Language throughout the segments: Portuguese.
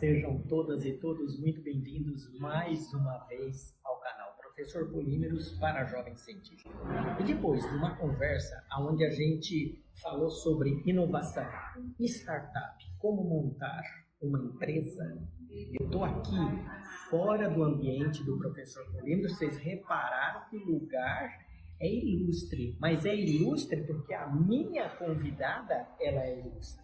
Sejam todas e todos muito bem-vindos mais uma vez ao canal Professor Polímeros para Jovens Cientistas. E depois de uma conversa onde a gente falou sobre inovação, startup, como montar uma empresa, eu estou aqui fora do ambiente do Professor Polímeros. Vocês repararam que o lugar é ilustre, mas é ilustre porque a minha convidada ela é ilustre.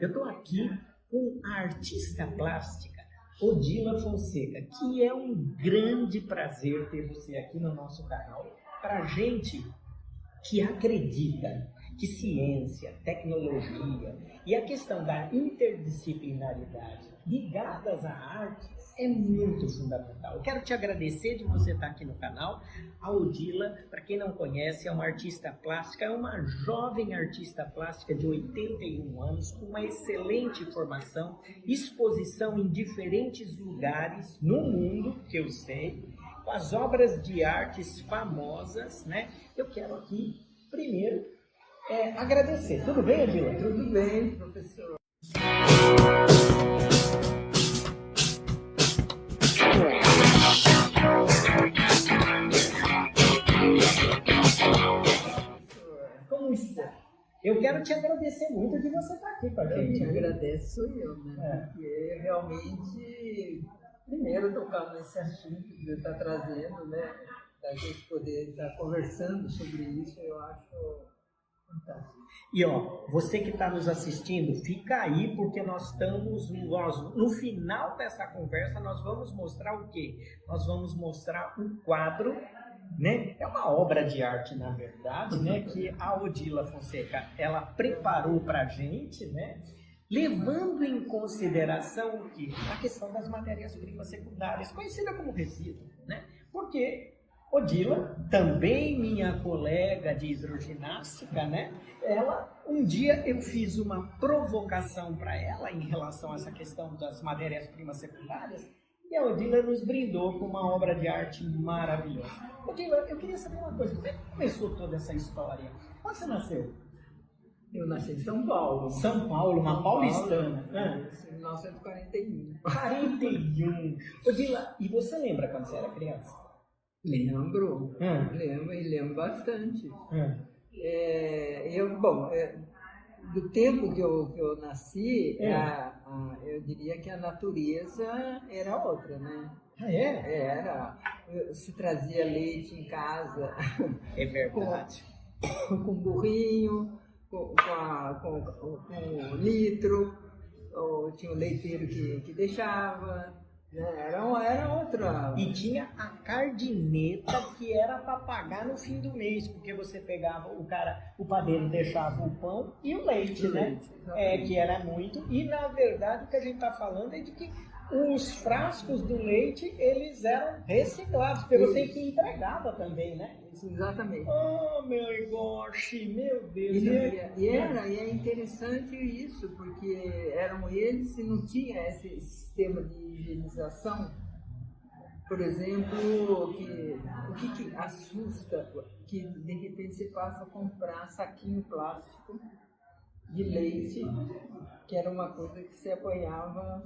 Eu estou aqui com a artista plástica Odila Fonseca, que é um grande prazer ter você aqui no nosso canal. Para gente que acredita que ciência, tecnologia e a questão da interdisciplinaridade ligadas à arte é muito fundamental. Eu quero te agradecer de você estar aqui no canal. A Odila, para quem não conhece, é uma artista plástica, é uma jovem artista plástica de 81 anos, com uma excelente formação, exposição em diferentes lugares no mundo, que eu sei, com as obras de artes famosas, né? Eu quero aqui, primeiro, agradecer. Tudo bem, Odila? Tudo bem, professor. Como está? Eu quero te agradecer muito de você estar aqui com a gente. Quem agradece sou eu, né? Porque realmente, primeiro tocar nesse assunto que você está trazendo, né? Da gente poder estar conversando sobre isso, eu acho fantástico. E ó, você que está nos assistindo, fica aí porque nós estamos no final dessa conversa. Nós vamos mostrar o quê? Nós vamos mostrar um quadro, né? É uma obra de arte, na verdade, né? Que a Odila Fonseca ela preparou para a gente, né? Levando em consideração o quê? A questão das matérias-primas secundárias, conhecida como resíduo, né? Porque Odila, também minha colega de hidroginástica, né? Um dia eu fiz uma provocação para ela em relação a essa questão das matérias-primas secundárias e a Odila nos brindou com uma obra de arte maravilhosa. Odila, eu queria saber uma coisa, como é que começou toda essa história? Onde você nasceu? Eu nasci em São Paulo. São Paulo, uma paulistana. Em 1941. 41. Odila, e você lembra quando você era criança? Lembro, lembro bastante. Do tempo que eu nasci, eu diria que a natureza era outra, né? Ah, é? Era. Se trazia leite em casa. É verdade. Com burrinho, com litro, ou tinha um leiteiro que deixava. Era outra. E tinha a cardineta que era para pagar no fim do mês, porque você pegava o padeiro deixava o pão e o leite, né? Que era muito. E na verdade o que a gente está falando é de que os frascos do leite eles eram reciclados, porque você que entregava também, né? Isso, exatamente. Oh, meu gosh, meu Deus. E é interessante isso, porque eram eles, se não tinha esse sistema de higienização, por exemplo, o que assusta, que de repente você passa a comprar saquinho plástico de leite, que era uma coisa que você apanhava.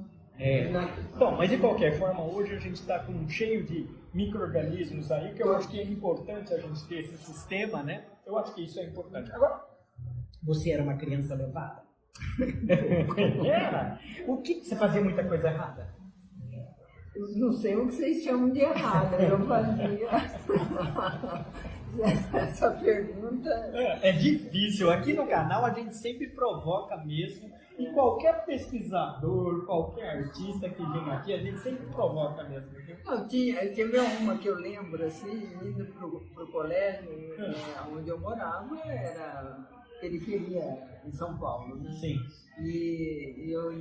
Bom, mas de qualquer forma, hoje a gente está cheio de micro-organismos aí, que eu acho que é importante a gente ter esse sistema, né? Eu acho que isso é importante. Agora, você era uma criança levada? Era? O que você fazia muita coisa errada? Eu não sei o que vocês chamam de errado, eu fazia. Essa pergunta... É difícil. Aqui no canal a gente sempre provoca mesmo. E qualquer pesquisador, qualquer artista que vem aqui, a gente sempre provoca mesmo. Não, tinha uma que eu lembro, assim, indo pro colégio, onde eu morava, era periferia em São Paulo, né? Sim. E eu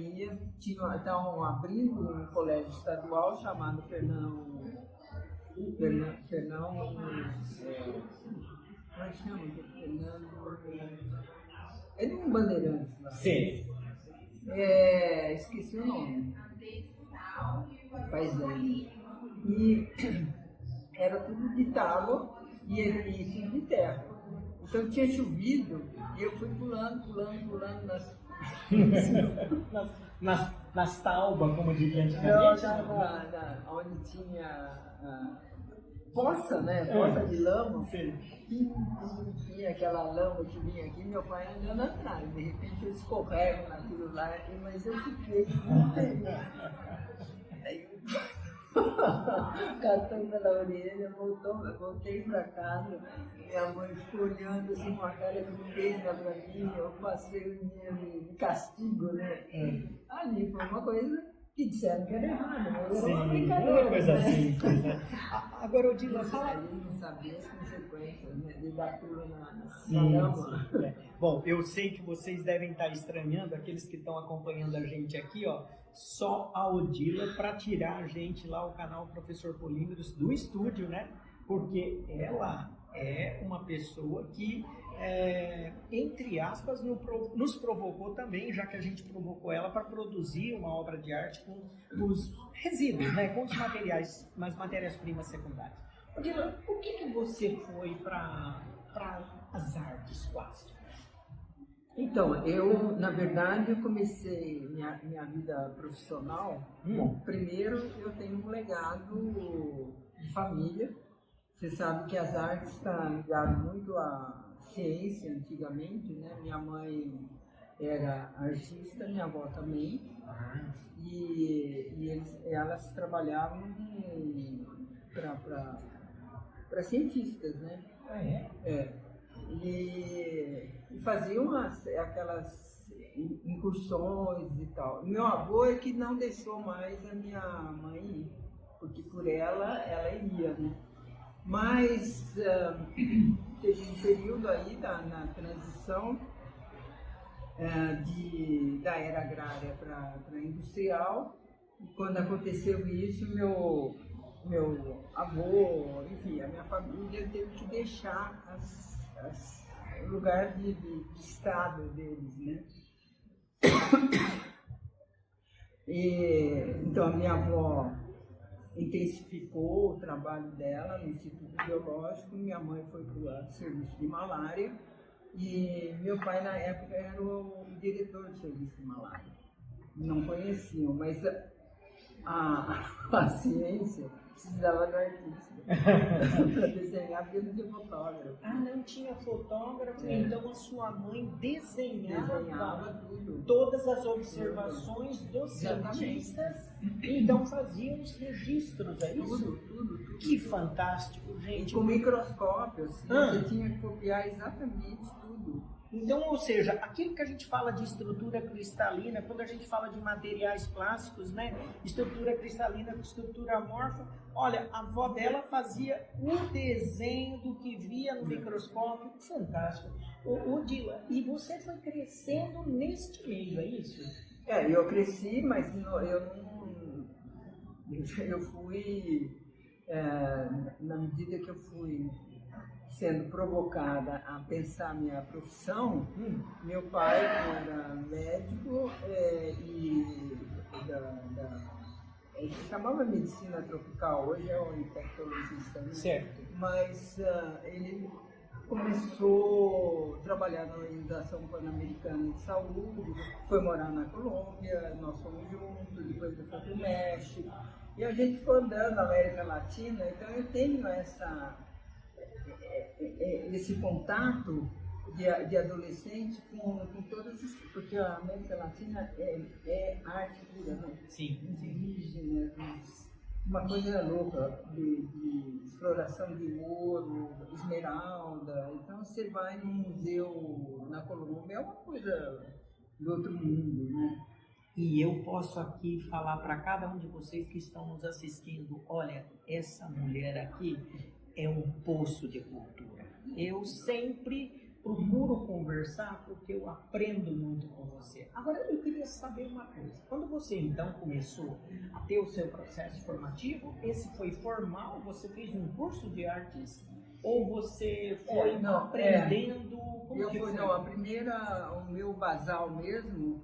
estavam abrindo um colégio estadual chamado Fernão, como é que chama? É de um Bandeirantes lá. Sim. Esqueci o nome. Faz dele. E era tudo de tábua e tudo de terra. Então tinha chovido e eu fui pulando nas taubas, como diria não, antigamente. onde tinha poça, né? Poça de lama. Sim. Tinha aquela lama que vinha aqui, meu pai andando atrás. De repente eu escorrego naquilo lá, mas eu fiquei catando pela orelha, voltei pra casa, minha mãe ficou olhando assim com a cara de pena pra mim, eu passei um dia de castigo, né? Ali foi uma coisa que disseram que era errado, mas era uma brincadeira. Uma coisa né? simples, né? Agora, Odila, fala. Eu não sabia as consequências, né? De dar pulo na lama. Bom, eu sei que vocês devem estar estranhando, aqueles que estão acompanhando a gente aqui, ó, só a Odila para tirar a gente lá, o canal Professor Polímeros, do estúdio, né? Porque ela é uma pessoa que, entre aspas, nos provocou também, já que a gente provocou ela para produzir uma obra de arte com os resíduos, né? Com os materiais, as matérias-primas secundárias. Odila, por que você foi para as artes plásticas? Então, eu, na verdade, eu comecei minha vida profissional. Bom, primeiro eu tenho um legado de família. Você sabe que as artes estão ligadas muito à ciência antigamente, né? Minha mãe era artista, minha avó também. E elas trabalhavam para cientistas, né? E faziam aquelas incursões e tal. Meu avô é que não deixou mais a minha mãe ir, porque por ela ia, né? Mas teve um período aí na transição da era agrária para industrial, e quando aconteceu isso, meu avô, enfim, a minha família teve que deixar o lugar de estado deles, né? Então a minha avó intensificou o trabalho dela no Instituto Biológico, minha mãe foi para o serviço de malária e meu pai na época era o diretor do serviço de malária. Não conheciam, mas a ciência precisava do artista para desenhar, porque não tinha fotógrafo. Não tinha fotógrafo, então a sua mãe desenhava tudo. Todas as observações dos cientistas, então faziam os registros, é isso? Tudo. Que fantástico, gente. E com microscópio, assim, você tinha que copiar exatamente tudo. Então, ou seja, aquilo que a gente fala de estrutura cristalina, quando a gente fala de materiais plásticos, né? Estrutura cristalina, estrutura amorfa, olha, a avó dela fazia o desenho do que via no microscópio, fantástico. Odila, e você foi crescendo neste meio, é isso? Eu cresci, mas eu fui, na medida que eu fui sendo provocada a pensar minha profissão, meu pai era médico ele chamava medicina tropical, hoje é um infectologista, né? Certo. Mas ele começou a trabalhar na Organização Pan-Americana de Saúde, foi morar na Colômbia, nós fomos juntos, depois ele foi para o México, e a gente ficou andando na América Latina, então eu tenho esse contato de adolescente com todas as... Porque a América Latina é arte pura, né? Sim. Indígenas, uma coisa louca de exploração de ouro, esmeralda. Então você vai num museu na Colômbia, é uma coisa do outro mundo, né? E eu posso aqui falar para cada um de vocês que estão nos assistindo, olha, essa mulher aqui é um poço de cultura. Eu sempre procuro conversar porque eu aprendo muito com você. Agora, eu queria saber uma coisa. Quando você, então, começou a ter o seu processo formativo, esse foi formal? Você fez um curso de artes? Ou você foi aprendendo? O meu basal mesmo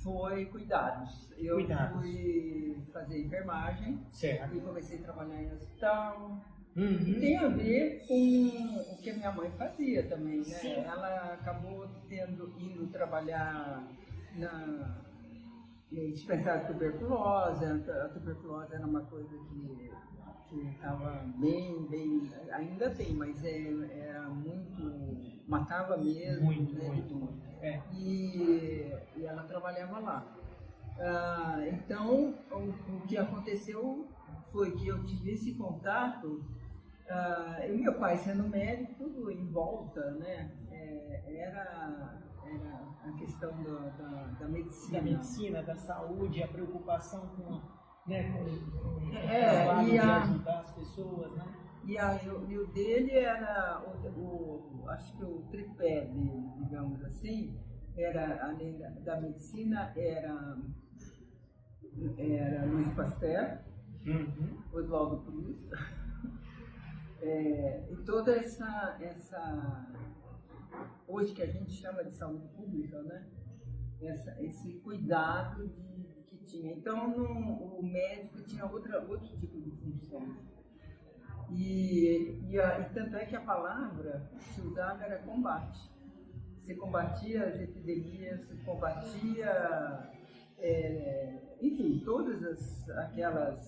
foi cuidados. Eu fui fazer enfermagem. Certo. E comecei a trabalhar em hospital. E tem a ver com o que a minha mãe fazia também, né? Sim. Ela acabou indo trabalhar na dispensar tuberculose. A tuberculose era uma coisa que estava bem, ainda tem, mas era muito, matava mesmo. Muito, né? muito. É. E ela trabalhava lá. Então, o que aconteceu foi que eu tive esse contato, e meu pai sendo médico, tudo em volta, né? Era a questão da medicina. Da medicina, da saúde, a preocupação com, né, com o É, trabalho e de a- ajudar as pessoas, né? E o dele era, acho que o tripé dele, digamos assim, era, além da medicina, era Louis Pasteur, Oswaldo Cruz, e toda essa, hoje que a gente chama de saúde pública, né? Esse cuidado que tinha. Então, o médico tinha outro tipo de função. E tanto é que a palavra que se usava era combate. Você combatia as epidemias, você combatia, enfim, todas aquelas,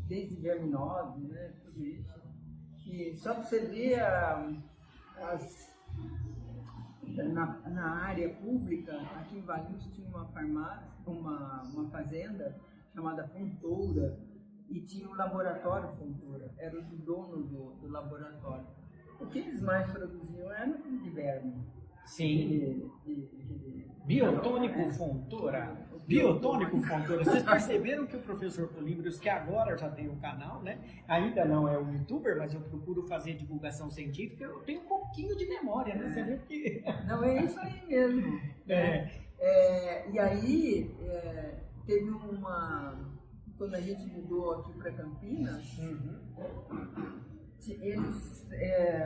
desde verminose, né, tudo isso. E só para você ver na área pública, aqui em Valinhos tinha uma farmácia, uma fazenda chamada Fontoura, e tinha um laboratório Fontoura, era o dono do laboratório. O que eles mais produziam era de verme. Sim. Biotônico Fontoura. Biotônico Fontoura. Vocês perceberam que o professor Polímeros, que agora já tem um canal, né? Ainda não é um youtuber, mas eu procuro fazer divulgação científica, eu tenho um pouquinho de memória, né? Você viu que... Não, é isso aí mesmo. E aí, teve quando a gente mudou aqui para Campinas,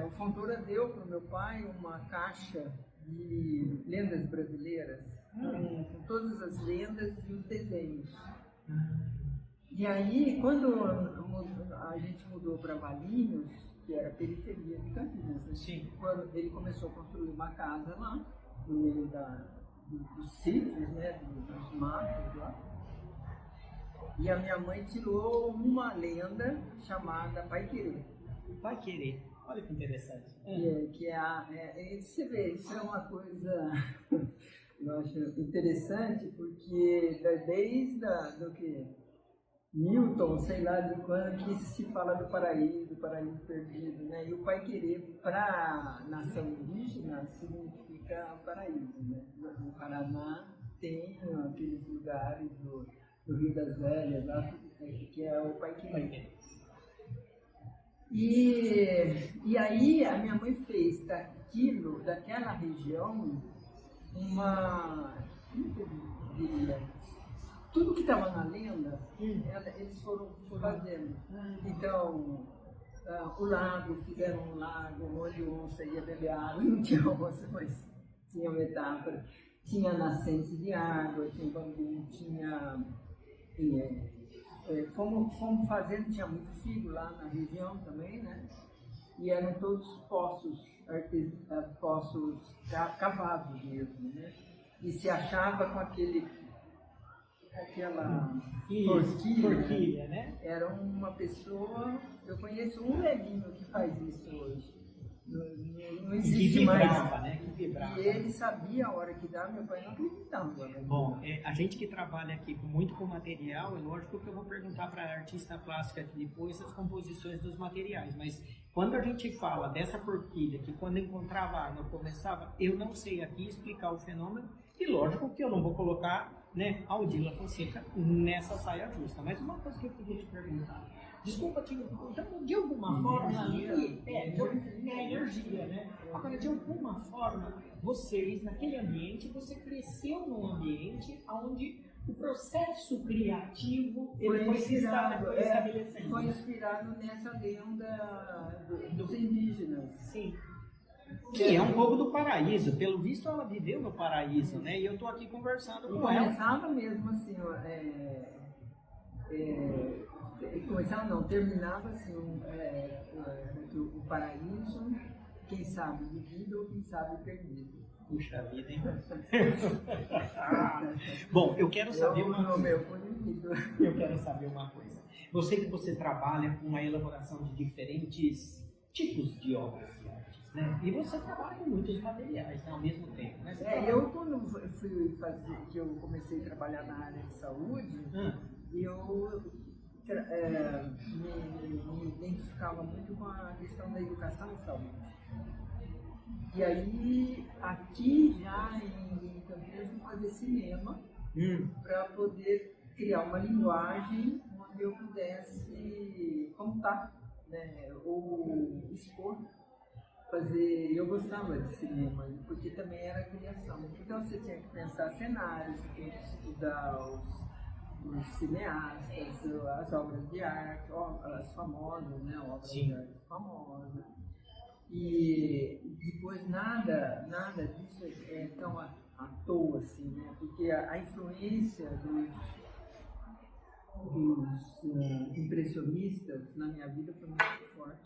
o Fontoura deu para o meu pai uma caixa de lendas brasileiras, com todas as lendas e os desenhos. E aí, quando a gente mudou para Valinhos, que era a periferia de Campinas, né? Quando ele começou a construir uma casa lá, no meio dos sítios, né, dos matos lá, e a minha mãe tirou uma lenda chamada Pai Querer. Vai querer. Olha que interessante. Você vê, isso é uma coisa eu acho interessante, porque desde do que Newton, sei lá de quando, que se fala do paraíso perdido, né? E o Pai Querer, para a nação indígena, significa paraíso, né? No Paraná tem aqueles lugares do Rio das Velhas, lá, que é o Pai Querer. E aí a minha mãe fez daquela região, tudo que estava na lenda, eles foram fazendo. Então, o lago, fizeram um lago onde onça ia beber água, não tinha onça, mas tinha metáfora. Tinha nascente de água, tinha bambu, fomos fazendo, tinha muito filho lá na região também, né? E eram todos poços cavados mesmo, né? E se achava com aquela forquilha, né? Era uma pessoa, eu conheço um velhinho que faz isso hoje. Não existe que vibrava, mais. Né? Que vibrava. E ele sabia a hora que dá, meu pai não acreditava. Né? Bom, a gente que trabalha aqui muito com material, é lógico que eu vou perguntar para a artista plástica aqui depois as composições dos materiais, mas quando a gente fala dessa forquilha, que quando encontrava água começava, eu não sei aqui explicar o fenômeno, e lógico que eu não vou colocar, né, a Odila Fonseca nessa saia justa, mas uma coisa que eu queria te perguntar, desculpa, então, de alguma forma ali, energia, né? Agora, de alguma forma, vocês, naquele ambiente, você cresceu num ambiente onde o processo criativo foi estabelecendo. Foi inspirado nessa lenda dos indígenas. Sim. Que é um pouco do paraíso. Pelo visto, ela viveu no paraíso, né? E eu estou aqui conversando com ela. Começava mesmo assim, começava não, terminava assim, o paraíso, quem sabe vivido ou quem sabe perdido. Puxa vida, hein? Bom, eu quero saber Eu quero saber uma coisa. Eu sei que você trabalha com a elaboração de diferentes tipos de obras de artes, né? E você trabalha com muitos materiais, né, ao mesmo tempo, né? Eu quando que eu comecei a trabalhar na área de saúde, eu me identificava muito com a questão da educação e saúde. E aí, aqui já em Campinas, eu fazer cinema para poder criar uma linguagem onde eu pudesse contar, né, ou expor. Eu gostava de cinema, porque também era criação. Então você tinha que pensar cenários, você tinha que estudar os cineastas, as obras de arte, as famosas, né, obras de arte famosas. E depois nada disso é tão à toa assim, né? Porque a influência dos impressionistas na minha vida foi muito forte,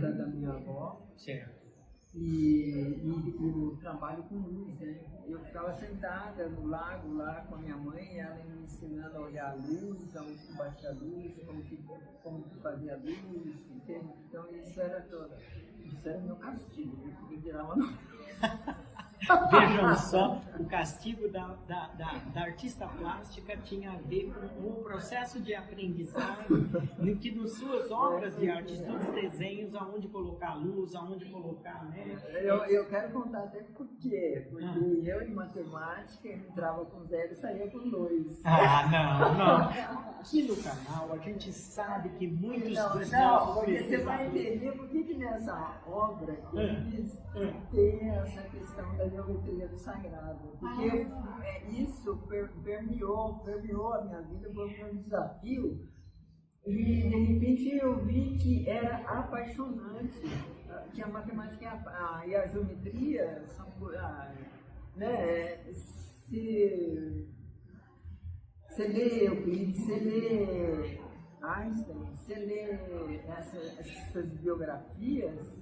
da minha avó. Certo. E o trabalho com luz, né? Eu ficava sentada no lago lá com a minha mãe, ela me ensinando a olhar a luz, aonde que batia a luz, como que fazia a luz, entende? Então isso era meu castigo, eu virava no... Vejam só, o castigo da artista plástica tinha a ver com o processo de aprendizagem, em que nas suas obras de arte, nos desenhos, aonde colocar a luz, aonde colocar, né? Eu quero contar até porque eu em matemática entrava com 0 e saía com 2. Não. Aqui no canal a gente sabe que muitos dos nossos você vai entender por que nessa obra que eu fiz tem essa questão da geometria do sagrado. Porque isso permeou a minha vida, foi um desafio. E de repente eu vi que era apaixonante, que a matemática e a geometria são, né, você lê Euclides, você lê Einstein, você lê essas biografias,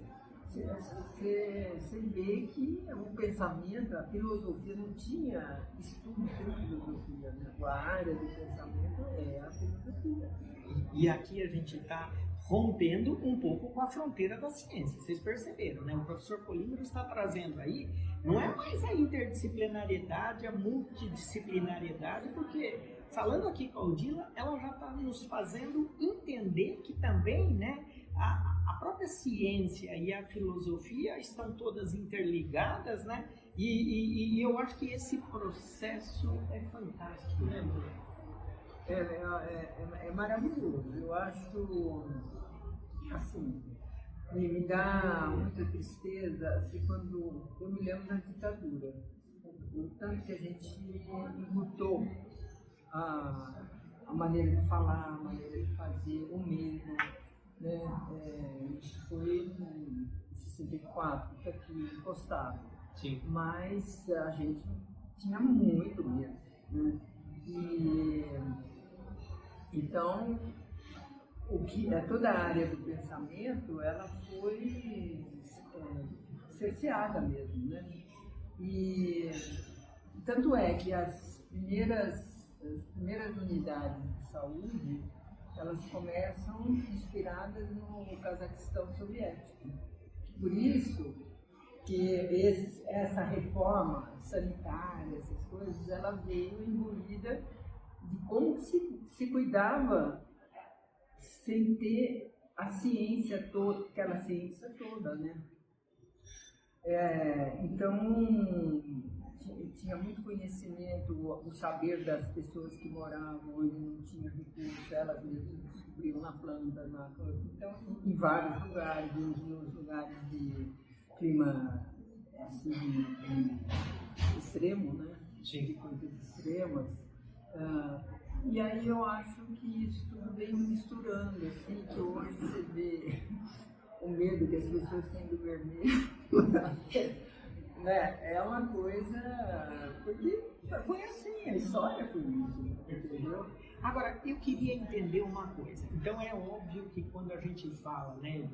você vê que o pensamento, a filosofia não tinha estudo sobre filosofia, né? A área do pensamento é a filosofia. E aqui a gente está rompendo um pouco com a fronteira da ciência, vocês perceberam, né? O professor Polímero está trazendo aí, não é mais a interdisciplinariedade, a multidisciplinariedade, porque falando aqui com a Odila, ela já está nos fazendo entender que também, né, a própria ciência e a filosofia estão todas interligadas, né? E eu acho que esse processo é fantástico, né? É maravilhoso. Eu acho, assim, me dá muita tristeza assim, quando eu me lembro da ditadura. O tanto que a gente lutou a maneira de falar, a maneira de fazer, o medo, né? Isso foi em 64, que aqui encostado. Sim. Mas a gente tinha muito medo, né? Então, toda a área do pensamento, ela foi cerceada mesmo, né? E tanto é que as primeiras unidades de saúde, elas começam inspiradas no Cazaquistão soviético. Por isso que essa reforma sanitária, essas coisas, ela veio imbuída de como se cuidava sem ter a ciência toda, aquela ciência toda, né? Então, tinha muito conhecimento, o saber das pessoas que moravam onde não tinha recursos, elas mesmas descobriam na planta, então, em vários lugares, nos lugares de clima assim, extremo, né? Sim. De coisas extremas. E aí eu acho que isso tudo veio misturando, assim, que hoje você vê o medo que as pessoas têm do vermelho, né? É uma coisa, porque foi assim, a história foi isso, entendeu? Agora, eu queria entender uma coisa. Então, é óbvio que quando a gente fala, né,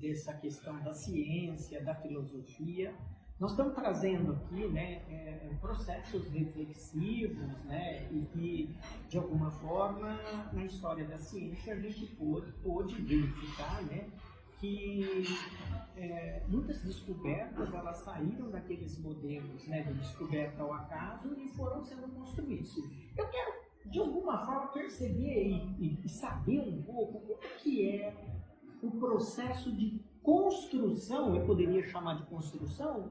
dessa questão da ciência, da filosofia, nós estamos trazendo aqui, né, processos reflexivos, né, e que, de alguma forma, na história da ciência, a gente pôde verificar, né, que muitas descobertas elas saíram daqueles modelos, né, de descoberta ao acaso e foram sendo construídos. Eu quero, de alguma forma, perceber e saber um pouco como que é o processo de construção, eu poderia chamar de construção,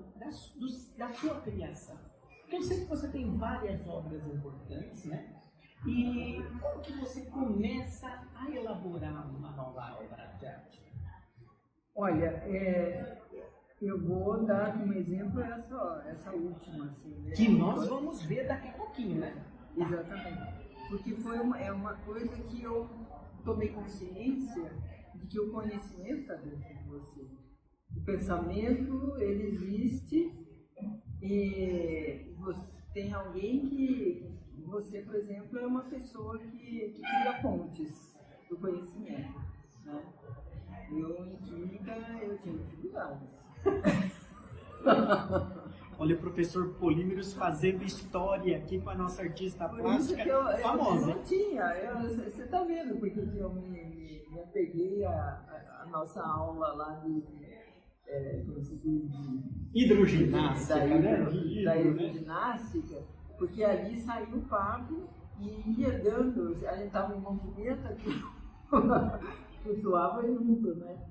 da sua criação. Porque eu sei que você tem várias obras importantes, né? E como que você começa a elaborar uma nova obra de arte? Olha, eu vou dar como exemplo essa última, assim, né? Que nós vamos ver daqui a pouquinho, né? Exatamente. Porque é uma coisa que eu tomei consciência de que o conhecimento está dentro de você. O pensamento, ele existe e tem alguém que... Você, por exemplo, é uma pessoa que cria pontes do conhecimento, né? Eu, em química, eu tinha dificuldades. Olha o professor Polímeros fazendo história aqui com a nossa artista plástica famosa. Eu não tinha, você está vendo porque que eu me apeguei a nossa aula lá de hidroginástica, da hidroginástica, porque ali saiu o papo e ia dando, a gente estava em movimento aqui, flutuava junto, né?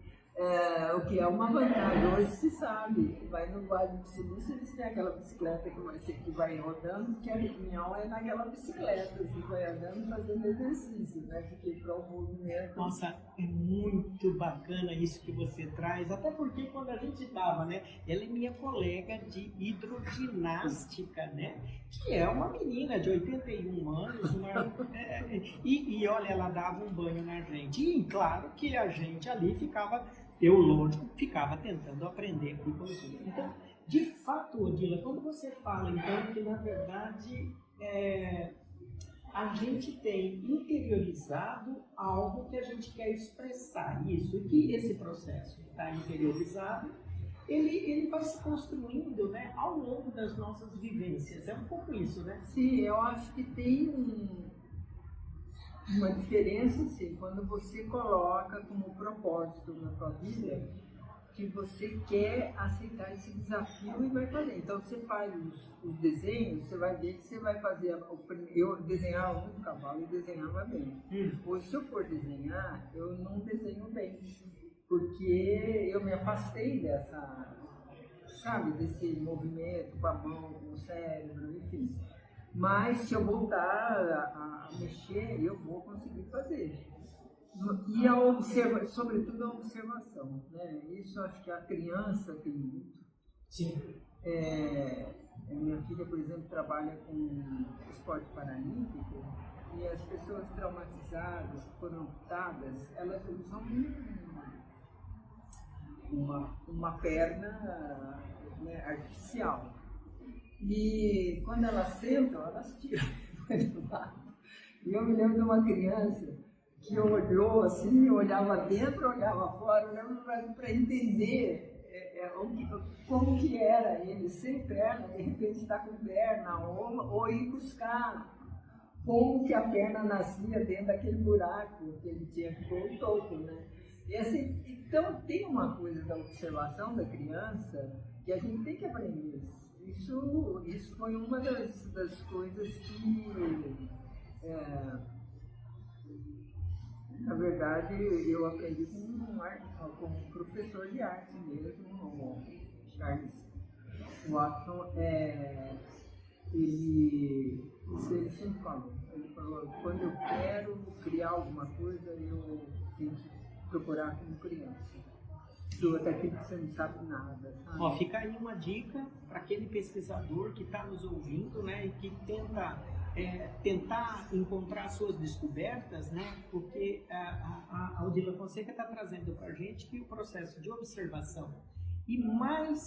O que é uma vantagem, hoje se sabe, vai no Vale do Silício, eles têm aquela bicicleta que vai rodando, porque a reunião é naquela bicicleta, você vai andando fazendo exercício, né? Porque para o movimento... Nossa, é muito bacana isso que você traz, até porque quando a gente estava, né, ela é minha colega de hidroginástica, né, que é uma menina de 81 anos, e olha, ela dava um banho na gente, e claro que a gente ali lógico, ficava tentando aprender com isso. Então, de fato, Odila, quando você fala, então, que na verdade a gente tem interiorizado algo que a gente quer expressar, isso, e que esse processo está interiorizado, ele vai se construindo, né, ao longo das nossas vivências. É um pouco isso, né? Sim, eu acho que tem uma diferença, assim, quando você coloca como propósito na sua vida que você quer aceitar esse desafio e vai fazer. Então, você faz os desenhos, você vai ver que você vai fazer... Eu desenhava muito cavalo e desenhava bem. Hoje, se eu for desenhar, eu não desenho bem, porque eu me afastei desse movimento com a mão, com o cérebro, enfim. Mas se eu voltar a mexer, eu vou conseguir fazer. E sobretudo a observação, né? Isso acho que a criança tem muito. Sim. Minha filha, por exemplo, trabalha com esporte paralímpico e as pessoas traumatizadas, que foram amputadas, elas usam uma perna, né, artificial. E quando elas sentam, elas tiram do lado. E eu me lembro de uma criança que olhou assim, olhava dentro, olhava fora, olhava para entender como que era ele sem perna, de repente está com perna, ou ir buscar como que a perna nascia dentro daquele buraco que ele tinha que pôr o topo, né? E assim, então tem uma coisa da observação da criança que a gente tem que aprender. Isso foi uma das coisas que, na verdade, eu aprendi como professor de arte mesmo, o Charles Watson. Ele sempre falou, quando eu quero criar alguma coisa, eu tenho que procurar como criança. Daquilo que você não sabe nada. Sabe? Ó, fica aí uma dica para aquele pesquisador que está nos ouvindo, né, e que tentar encontrar suas descobertas, né, porque a Odila Fonseca está trazendo para a gente que o processo de observação, e mais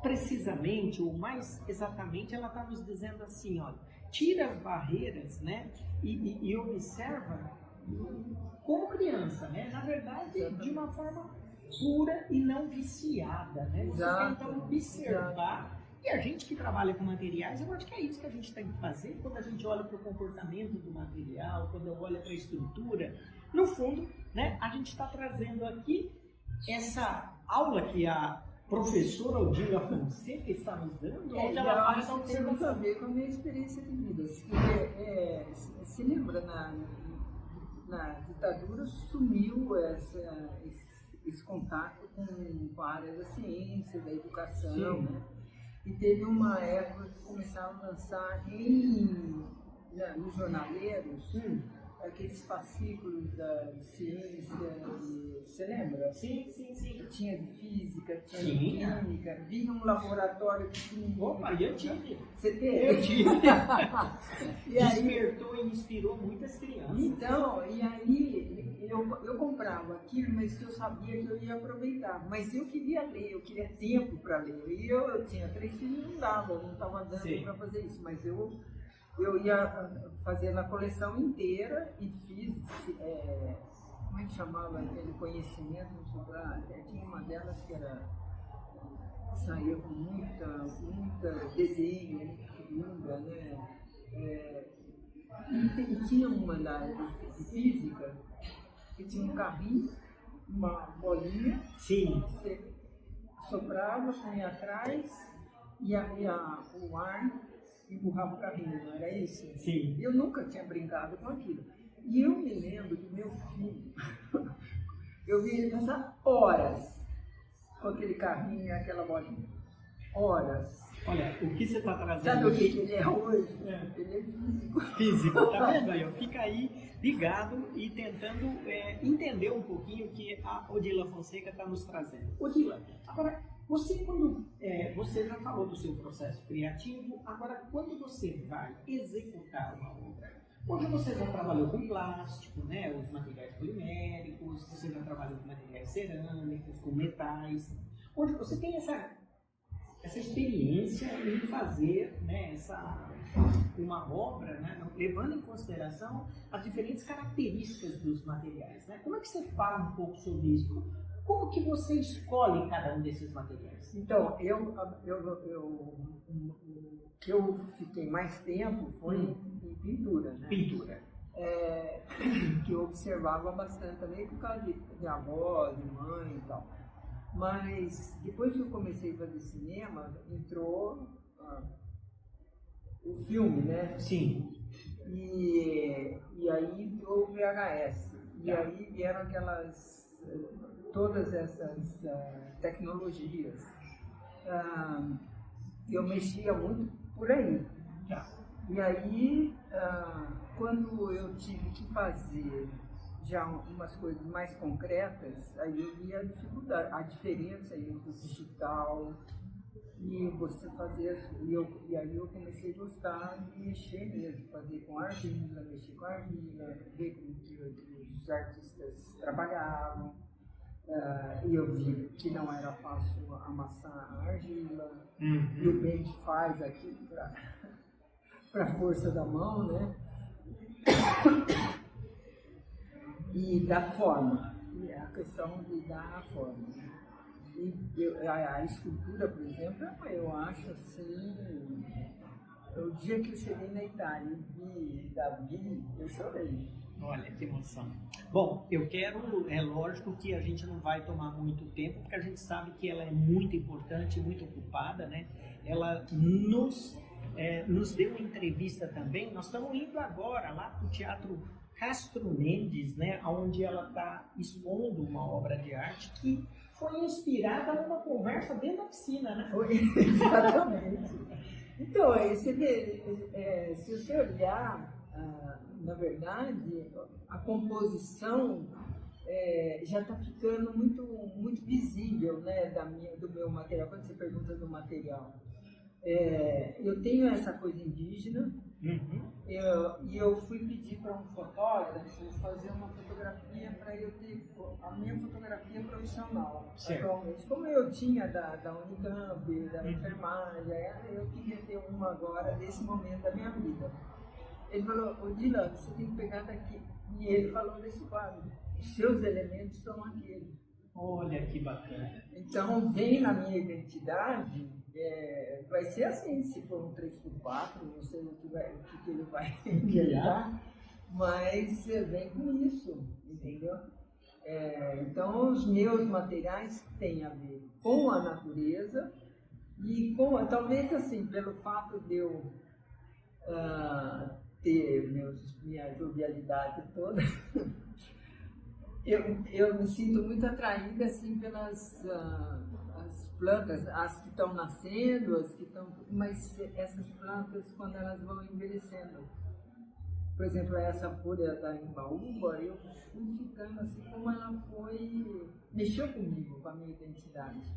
precisamente, ou mais exatamente, ela está nos dizendo assim, olha, tira as barreiras, né? E observa como criança, né? Na verdade, de uma forma pura e não viciada, né? Você tenta observar. E a gente que trabalha com materiais, eu acho que é isso que a gente tem que fazer quando a gente olha para o comportamento do material, quando olha para a estrutura. No fundo, né, a gente está trazendo aqui essa aula que a professora Odila Fonseca está nos dando, onde ela faz essa observação. Tem muito a ver com a minha experiência de vida. Se lembra, na ditadura sumiu esse contato com a área da ciência, da educação, né? E teve uma época que começaram a lançar nos jornaleiros aqueles fascículos da ciência, você lembra? Sim. Tinha de física, tinha de química, vinha um laboratório pequenininho. Opa, eu tive. Você teve? Eu tive. E aí, despertou e inspirou muitas crianças. Então, e aí eu comprava aquilo, mas eu sabia que eu ia aproveitar. Mas eu queria ler, eu queria tempo para ler. E eu tinha 3 filhos, não dava, eu não estava dando para fazer isso. Mas eu ia fazer na coleção inteira e fiz, como é que chamava aquele conhecimento? Tinha uma delas que saía com muita desenho, muita figura, né? E tinha uma de física que tinha um carrinho, uma bolinha, você soprava, punha atrás e o ar empurrava o carrinho, não era isso? Sim. Eu nunca tinha brincado com aquilo. E eu me lembro do meu filho, eu vi ele passar horas com aquele carrinho e aquela bolinha. Horas. Olha, o que você está trazendo? Sabe o que ele é hoje? Ele é físico. Físico, tá vendo aí? Fica aí ligado e tentando entender um pouquinho o que a Odila Fonseca está nos trazendo. Odila, agora, você já falou do seu processo criativo, agora quando você vai executar uma obra, hoje você já trabalhou com plástico, né, os materiais poliméricos, você já trabalhou com materiais cerâmicos, com metais. Hoje você tem essa experiência em fazer, né, uma obra, né, levando em consideração as diferentes características dos materiais, né? Como é que você fala um pouco sobre isso? Como que você escolhe cada um desses materiais? Então, o que eu fiquei mais tempo foi em pintura, né? Pintura. Que eu observava bastante também por causa de avó, de mãe e tal. Mas depois que eu comecei a fazer cinema, entrou o filme, né? Sim. E aí entrou o VHS. E aí vieram todas essas tecnologias. Eu mexia muito por aí. E aí, quando eu tive que fazer já umas coisas mais concretas, aí eu vi a dificuldade, a diferença entre o digital e você fazer, e aí eu comecei a gostar de mexer mesmo, fazer com argila, mexer com argila, ver como que os artistas trabalhavam, e eu vi que não era fácil amassar a argila, e o bem que faz aqui para a força da mão, né? E da forma, a questão de dar a forma. E a escultura, por exemplo, eu acho assim, o dia que eu cheguei na Itália e vi Davi, eu chorei. Olha, que emoção. Bom, é lógico que a gente não vai tomar muito tempo, porque a gente sabe que ela é muito importante, muito ocupada, né? Ela nos deu uma entrevista também, nós estamos indo agora lá para o Teatro Castro Mendes, né, onde ela está expondo uma obra de arte que foi inspirada numa conversa dentro da piscina, né? Foi, exatamente. Então, você vê, se você olhar, na verdade, a composição já está ficando muito visível, né, do meu material. Quando você pergunta do material, eu tenho essa coisa indígena, Eu fui pedir para um fotógrafo fazer uma fotografia para eu ter a minha fotografia profissional. Certo. Atualmente, como eu tinha da Unicamp, da enfermagem, eu queria ter uma agora nesse momento da minha vida. Ele falou, Odila, você tem que pegar daqui. E ele falou nesse quadro, os seus elementos são aqueles. Olha que bacana. Então, vem na minha identidade, vai ser assim, se for um 3x4, não sei o que ele vai criar, mas vem com isso, entendeu? Então, os meus materiais têm a ver com a natureza e com, talvez assim, pelo fato de eu ter minha jovialidade toda, eu me sinto muito atraída assim pelas as plantas, as que estão nascendo, as que estão, mas essas plantas quando elas vão envelhecendo, por exemplo, essa folha da imbaúba, eu fui ficando assim como ela mexeu comigo, com a minha identidade.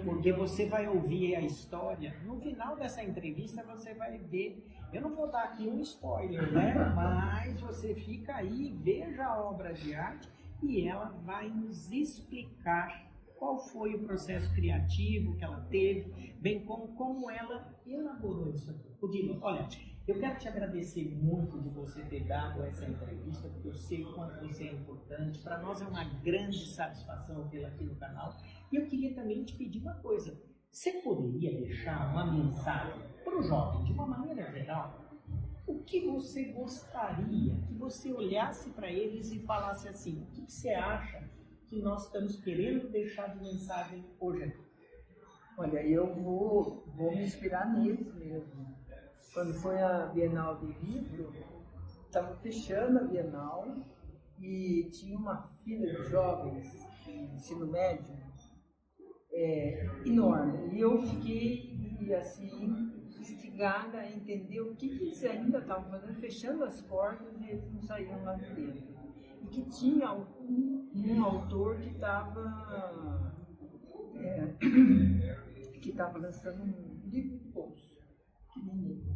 Porque você vai ouvir a história, no final dessa entrevista você vai ver, eu não vou dar aqui um spoiler, né? Mas você fica aí, veja a obra de arte e ela vai nos explicar qual foi o processo criativo que ela teve, bem como ela elaborou isso aqui. Odila, olha, eu quero te agradecer muito de você ter dado essa entrevista, porque eu sei o quanto você é importante, para nós é uma grande satisfação tê-la aqui no canal. E eu queria também te pedir uma coisa, você poderia deixar uma mensagem para o jovem, de uma maneira geral, o que você gostaria que você olhasse para eles e falasse assim, o que você acha que nós estamos querendo deixar de mensagem hoje aqui? Olha, eu vou me inspirar neles mesmo. Quando foi a Bienal do Livro, estava fechando a Bienal e tinha uma fila de jovens de ensino médio enorme. E eu fiquei assim, instigada a entender o que eles ainda estavam fazendo, fechando as portas e eles não saíam lá de dentro. E que tinha um autor que estava lançando um livro de bolso, pequenininho.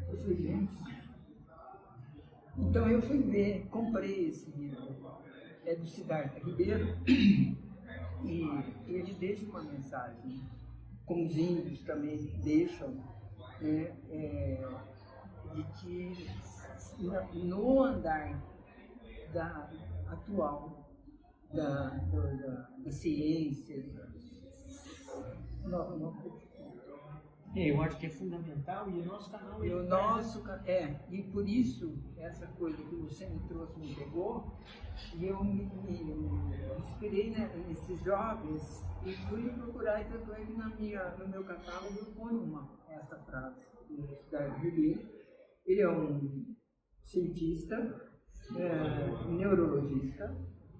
Eu falei, gente. Então eu fui ver, comprei esse livro, é do Siddhartha Ribeiro, e ele deixa uma mensagem, como os índios também deixam, né, de que no andar atual da ciência, eu acho que é fundamental e o nosso canal e por isso essa coisa que você me trouxe me pegou e eu me inspirei nesses jovens e fui procurar e tanto é que no meu catálogo eu ponho essa frase do Siddhartha Ribeiro. Ele é um cientista, neurologista,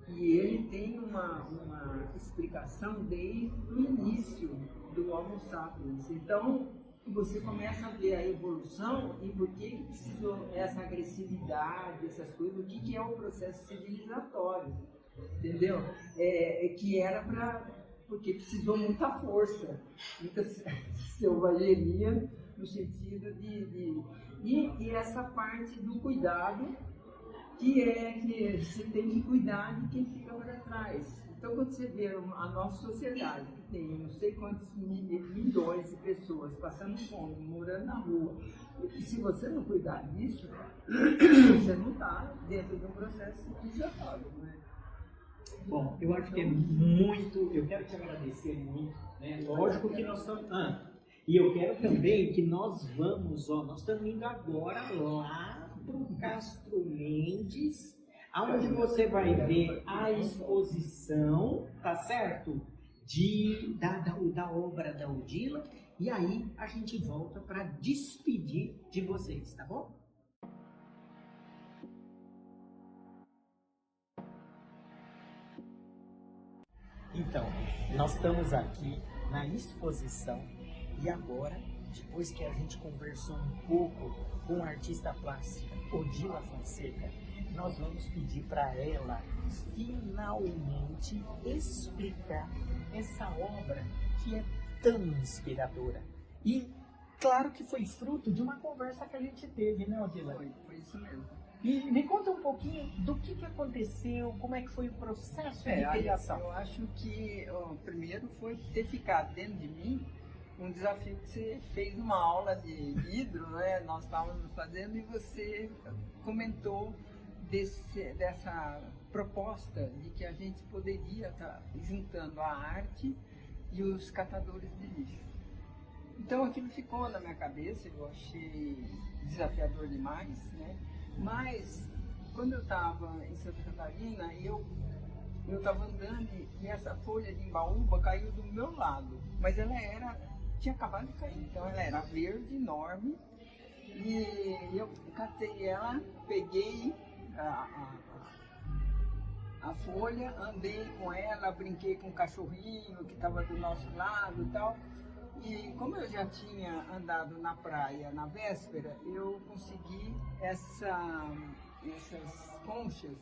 e ele tem uma explicação desde o início do Homo sapiens. Então, você começa a ver a evolução e por que precisou essa agressividade, essas coisas, o que é o processo civilizatório, entendeu? Que era porque precisou muita força, muita selvageria, no sentido e essa parte do cuidado, que você tem que cuidar de quem fica para trás. Então, quando você vê a nossa sociedade, que tem não sei quantos milhões de pessoas passando fome, morando na rua, e se você não cuidar disso, você não está dentro de um processo civilizatório, não é? Bom, eu acho que é muito, eu quero te agradecer muito, né? Lógico que nós estamos... e eu quero também que nós estamos indo agora lá para o Castro Mendes, onde você vai ver a exposição, tá certo? Da obra da Odila, e aí a gente volta para despedir de vocês, tá bom? Então, nós estamos aqui na exposição e agora, depois que a gente conversou um pouco com a artista plástica Odila Fonseca, nós vamos pedir para ela finalmente explicar essa obra que é tão inspiradora e claro que foi fruto de uma conversa que a gente teve, né, Odila? Foi isso mesmo. E me conta um pouquinho do que aconteceu, como é que foi o processo de criação. Eu acho que o primeiro foi ter ficado dentro de mim um desafio que você fez numa aula de hidro, né? Nós estávamos fazendo e você comentou dessa proposta de que a gente poderia estar juntando a arte e os catadores de lixo. Então aquilo ficou na minha cabeça, eu achei desafiador demais, né? Mas quando eu estava em Santa Catarina, eu estava andando e essa folha de imbaúba caiu do meu lado, mas ela tinha acabado de cair, então ela era verde, enorme, e eu catei ela, peguei a folha, andei com ela, brinquei com o cachorrinho que estava do nosso lado e tal. E como eu já tinha andado na praia na véspera, eu consegui essas conchas.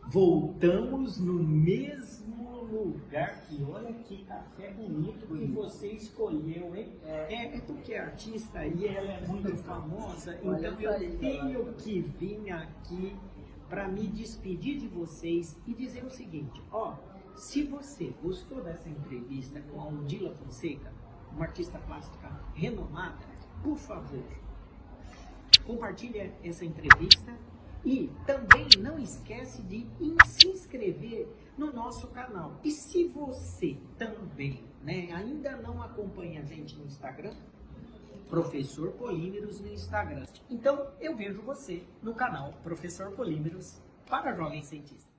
Voltamos no mesmo lugar, que olha que café bonito que você escolheu, hein? É porque a artista aí, ela é muito famosa, então eu tenho que vir aqui para me despedir de vocês e dizer o seguinte, se você gostou dessa entrevista com a Odila Fonseca, uma artista plástica renomada, por favor, compartilhe essa entrevista e também não esquece de se inscrever no nosso canal. E se você também ainda não acompanha a gente no Instagram, Professor Polímeros no Instagram. Então eu vejo você no canal Professor Polímeros para Jovens Cientistas.